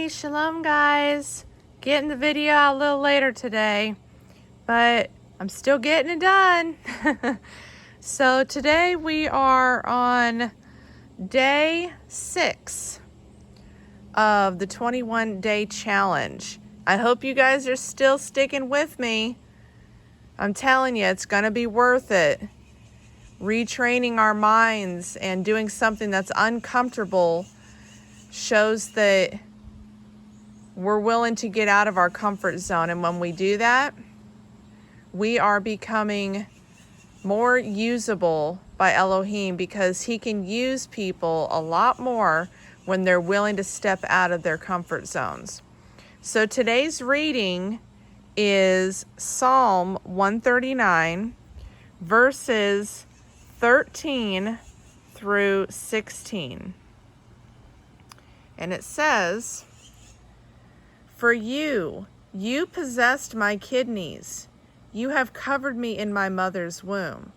Hey, shalom guys. Getting the video out a little later today, but I'm still getting it done. So today we are on day 6 of the 21-day challenge. I hope you guys are still sticking with me. I'm telling you, it's gonna be worth it. Retraining our minds and doing something that's uncomfortable shows that we're willing to get out of our comfort zone. And when we do that, we are becoming more usable by Elohim, because he can use people a lot more when they're willing to step out of their comfort zones. So today's reading is Psalm 139, verses 13 through 16. And it says, "For you possessed my kidneys. You have covered me in my mother's womb.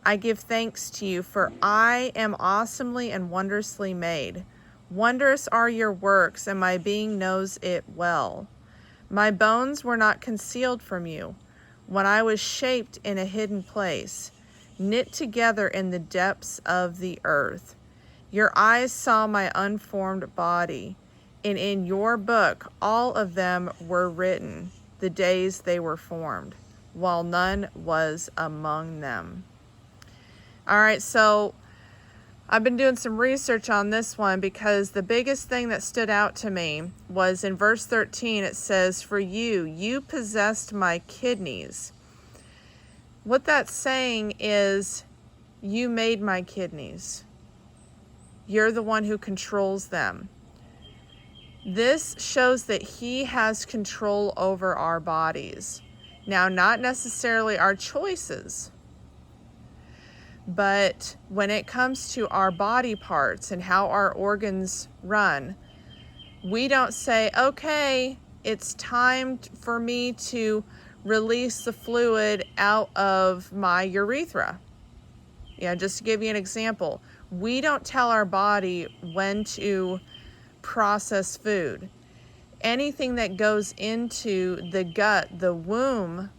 I give thanks to you, for I am awesomely and wondrously made. Wondrous are your works, and my being knows it well. My bones were not concealed from you when I was shaped in a hidden place, knit together in the depths of the earth. Your eyes saw my unformed body, and in your book all of them were written, the days they were formed, while none was among them." All right, so I've been doing some research on this one, because the biggest thing that stood out to me was in verse 13. It says, "For you possessed my kidneys." What that's saying is, you made my kidneys. You're the one who controls them. This shows that he has control over our bodies. Now, not necessarily our choices, but when it comes to our body parts and how our organs run, we don't say, okay, it's time for me to release the fluid out of my urethra. Yeah, just to give you an example, we don't tell our body when to process food. Anything that goes into the gut, the womb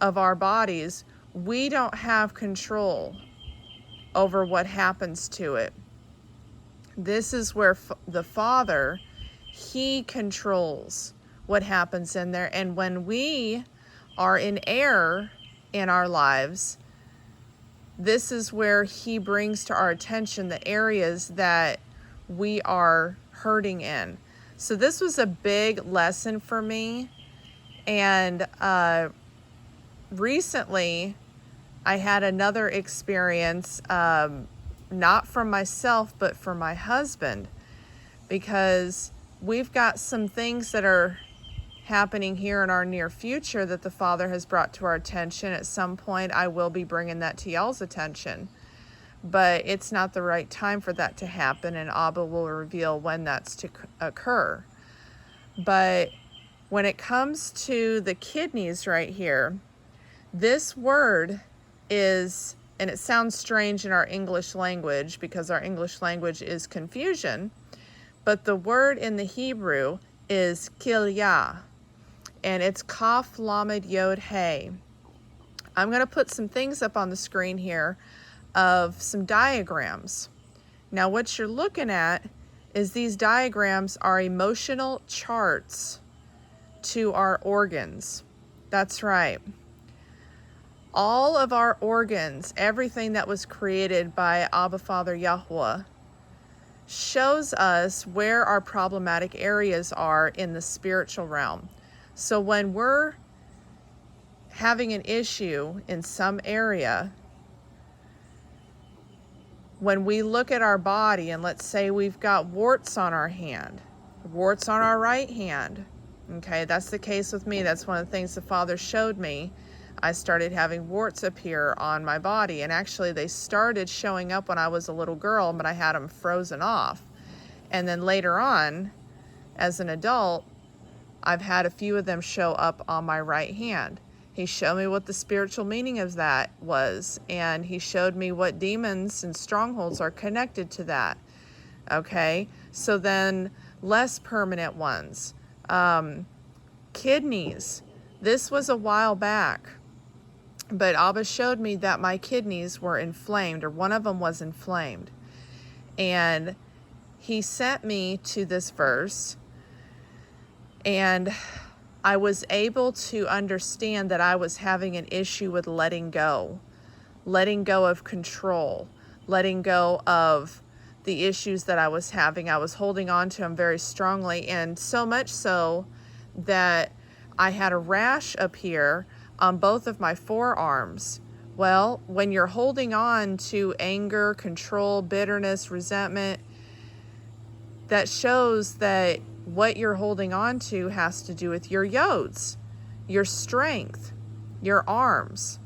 of our bodies, we don't have control over what happens to it. This is where the Father, he controls what happens in there. And when we are in error in our lives, this is where he brings to our attention the areas that we are hurting in. So this was a big lesson for me. And recently I had another experience, not from myself, but for my husband, because we've got some things that are happening here in our near future that the Father has brought to our attention. At some point, I will be bringing that to y'all's attention, but it's not the right time for that to happen, and Abba will reveal when that's to occur. But when it comes to the kidneys right here, this word is, and it sounds strange in our English language because our English language is confusion, but the word in the Hebrew is kilyah, and it's Kaf Lamed Yod Hey. I'm going to put some things up on the screen here of some diagrams. Now, what you're looking at is these diagrams are emotional charts to our organs. That's right. All of our organs, everything that was created by Abba Father Yahweh, shows us where our problematic areas are in the spiritual realm. So when we're having an issue in some area, when we look at our body, and let's say we've got warts on our hand, warts on our right hand, okay, that's the case with me. That's one of the things the Father showed me. I started having warts appear on my body, and actually they started showing up when I was a little girl, but I had them frozen off. And then later on, as an adult, I've had a few of them show up on my right hand. He showed me what the spiritual meaning of that was, and he showed me what demons and strongholds are connected to that. Okay, so then less permanent ones. Kidneys. This was a while back, but Abba showed me that my kidneys were inflamed, or one of them was inflamed. And he sent me to this verse, and I was able to understand that I was having an issue with letting go of control, letting go of the issues that I was having. I was holding on to them very strongly, and so much so that I had a rash appear on both of my forearms. Well, when you're holding on to anger, control, bitterness, resentment, that shows that what you're holding on to has to do with your yods, your strength, your arms.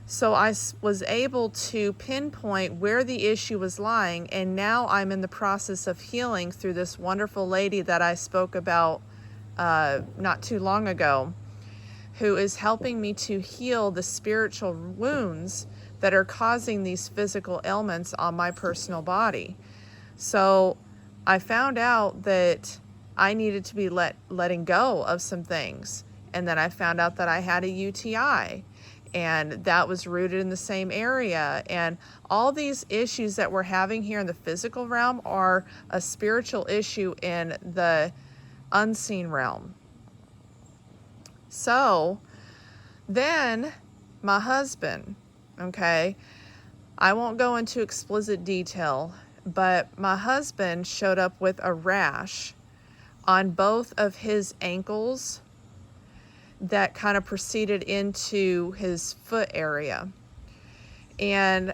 So I was able to pinpoint where the issue was lying, and now I'm in the process of healing through this wonderful lady that I spoke about not too long ago, who is helping me to heal the spiritual wounds that are causing these physical ailments on my personal body. So I found out that I needed to be letting go of some things. And then I found out that I had a UTI, and that was rooted in the same area. And all these issues that we're having here in the physical realm are a spiritual issue in the unseen realm. So then my husband, okay, I won't go into explicit detail, but my husband showed up with a rash on both of his ankles that kind of proceeded into his foot area. And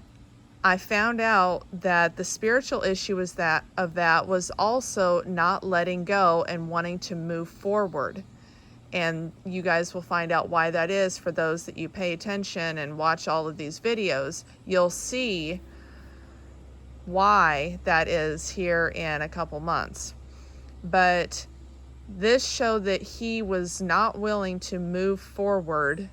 I found out that the spiritual issue was that was also not letting go and wanting to move forward. And you guys will find out why that is. For those that you pay attention and watch all of these videos, you'll see why that is here in a couple months. But this showed that he was not willing to move forward,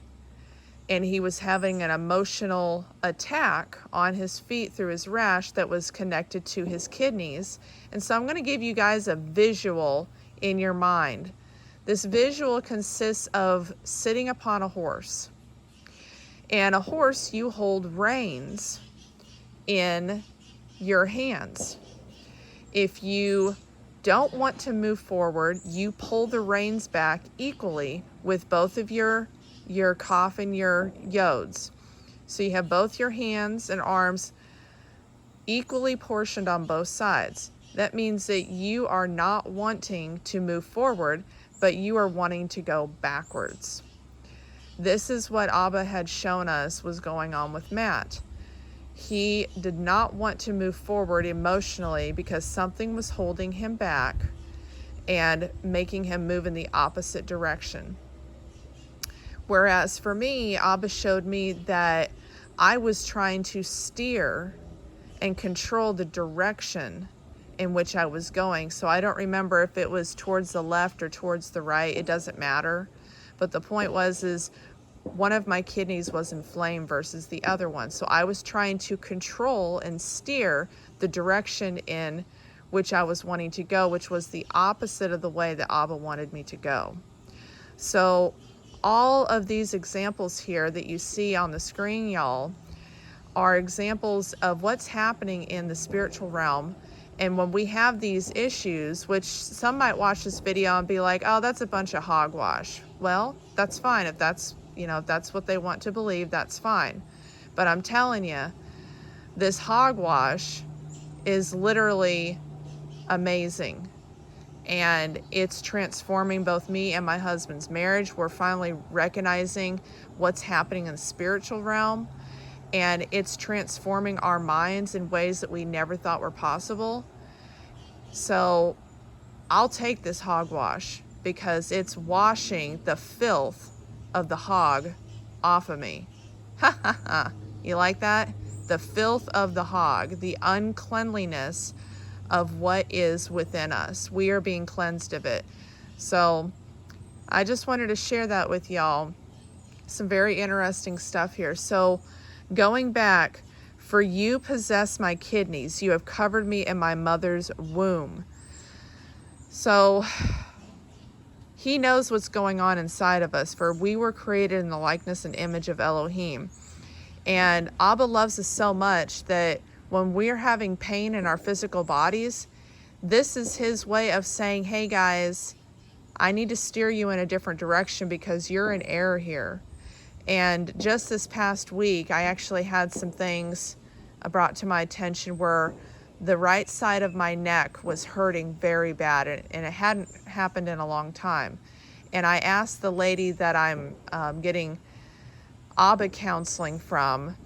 and he was having an emotional attack on his feet through his rash that was connected to his kidneys. And so I'm going to give you guys a visual in your mind. This visual consists of sitting upon a horse. And a horse, you hold reins in your hands. If you don't want to move forward, you pull the reins back equally with both of your calf and your yods. So you have both your hands and arms equally portioned on both sides. That means that you are not wanting to move forward, but you are wanting to go backwards. This is what Abba had shown us was going on with Matt. He did not want to move forward emotionally because something was holding him back and making him move in the opposite direction. Whereas for me, Abba showed me that I was trying to steer and control the direction in which I was going. So I don't remember if it was towards the left or towards the right. It doesn't matter. But the point is one of my kidneys was inflamed versus the other one. So I was trying to control and steer the direction in which I was wanting to go, which was the opposite of the way that Abba wanted me to go. So all of these examples here that you see on the screen, y'all, are examples of what's happening in the spiritual realm. And when we have these issues, which some might watch this video and be like, oh, that's a bunch of hogwash. Well, that's fine. If that's what they want to believe, that's fine. But I'm telling you, this hogwash is literally amazing. And it's transforming both me and my husband's marriage. We're finally recognizing what's happening in the spiritual realm. And it's transforming our minds in ways that we never thought were possible. So I'll take this hogwash because it's washing the filth of the hog off of me. Ha ha ha. You like that? The filth of the hog, the uncleanliness of what is within us. We are being cleansed of it. So I just wanted to share that with y'all. Some very interesting stuff here. So going back, for you possess my kidneys. You have covered me in my mother's womb. So he knows what's going on inside of us, for we were created in the likeness and image of Elohim. And Abba loves us so much that when we're having pain in our physical bodies, this is his way of saying, hey guys, I need to steer you in a different direction because you're in error here. And just this past week, I actually had some things brought to my attention where the right side of my neck was hurting very bad, and it hadn't happened in a long time. And I asked the lady that I'm getting Abba counseling from,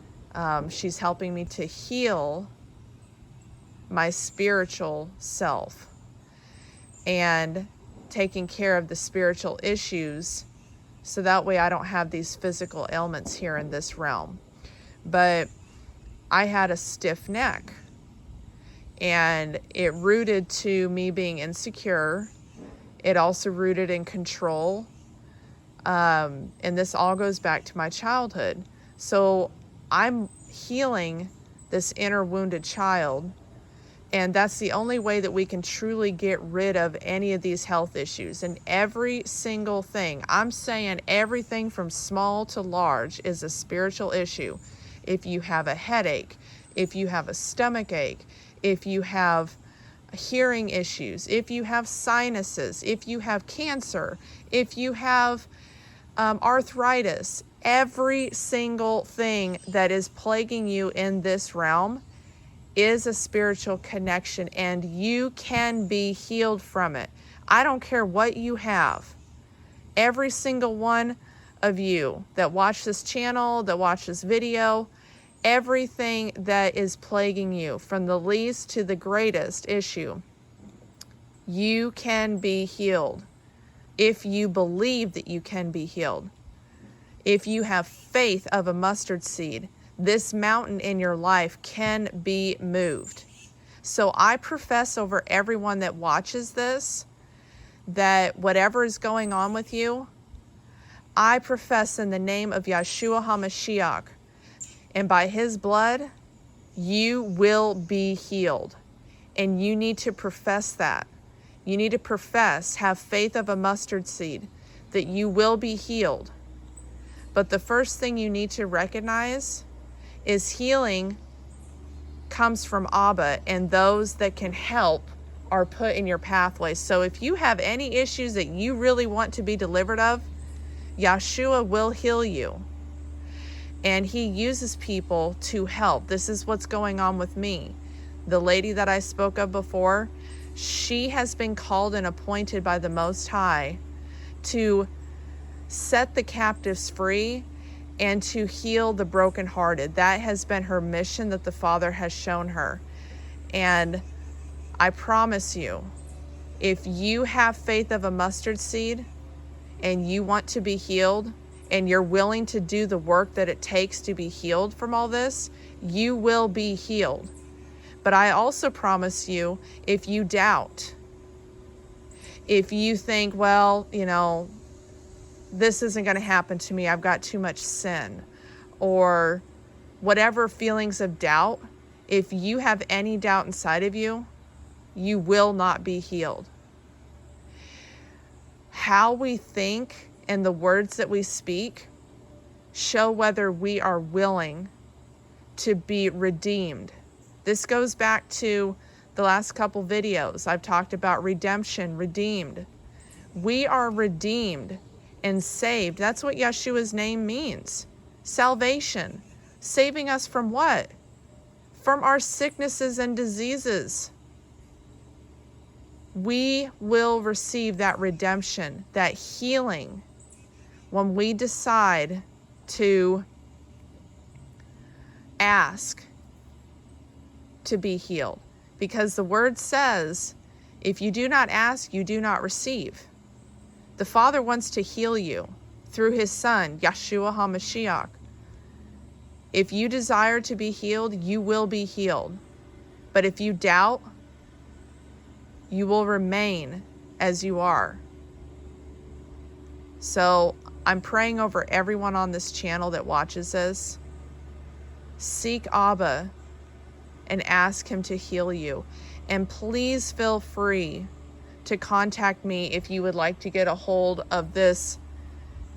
she's helping me to heal my spiritual self and taking care of the spiritual issues, so that way I don't have these physical ailments here in this realm. But I had a stiff neck, and it rooted to me being insecure. It also rooted in control. And this all goes back to my childhood. So I'm healing this inner wounded child. And that's the only way that we can truly get rid of any of these health issues. And every single thing, I'm saying everything from small to large, is a spiritual issue. If you have a headache, if you have a stomach ache, if you have hearing issues, if you have sinuses, if you have cancer, if you have arthritis, every single thing that is plaguing you in this realm is a spiritual connection, and you can be healed from it. I don't care what you have. Every single one of you that watch this channel, that watch this video, everything that is plaguing you, from the least to the greatest issue, you can be healed if you believe that you can be healed. If you have faith of a mustard seed, this mountain in your life can be moved. So I profess over everyone that watches this that whatever is going on with you, I profess in the name of Yeshua HaMashiach, and by his blood, you will be healed. And you need to profess that. You need to profess, have faith of a mustard seed, that you will be healed. But the first thing you need to recognize is healing comes from Abba, and those that can help are put in your pathway. So if you have any issues that you really want to be delivered of, Yeshua will heal you. And he uses people to help. This is what's going on with me. The lady that I spoke of before, she has been called and appointed by the Most High to set the captives free and to heal the brokenhearted. That has been her mission that the Father has shown her. And I promise you, if you have faith of a mustard seed and you want to be healed, and you're willing to do the work that it takes to be healed from all this, you will be healed. But I also promise you, if you doubt, if you think, well, this isn't going to happen to me, I've got too much sin, or whatever feelings of doubt, if you have any doubt inside of you, you will not be healed. How we think and the words that we speak show whether we are willing to be redeemed. This goes back to the last couple videos. I've talked about redemption, redeemed. We are redeemed and saved. That's what Yeshua's name means. Salvation. Saving us from what? From our sicknesses and diseases. We will receive that redemption, that healing, when we decide to ask to be healed. Because the word says, if you do not ask, you do not receive. The Father wants to heal you through his Son, Yeshua HaMashiach. If you desire to be healed, you will be healed. But if you doubt, you will remain as you are. So I'm praying over everyone on this channel that watches this. Seek Abba and ask him to heal you. And please feel free to contact me if you would like to get a hold of this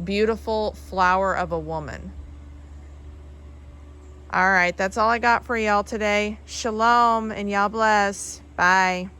beautiful flower of a woman. All right, that's all I got for y'all today. Shalom and y'all bless. Bye.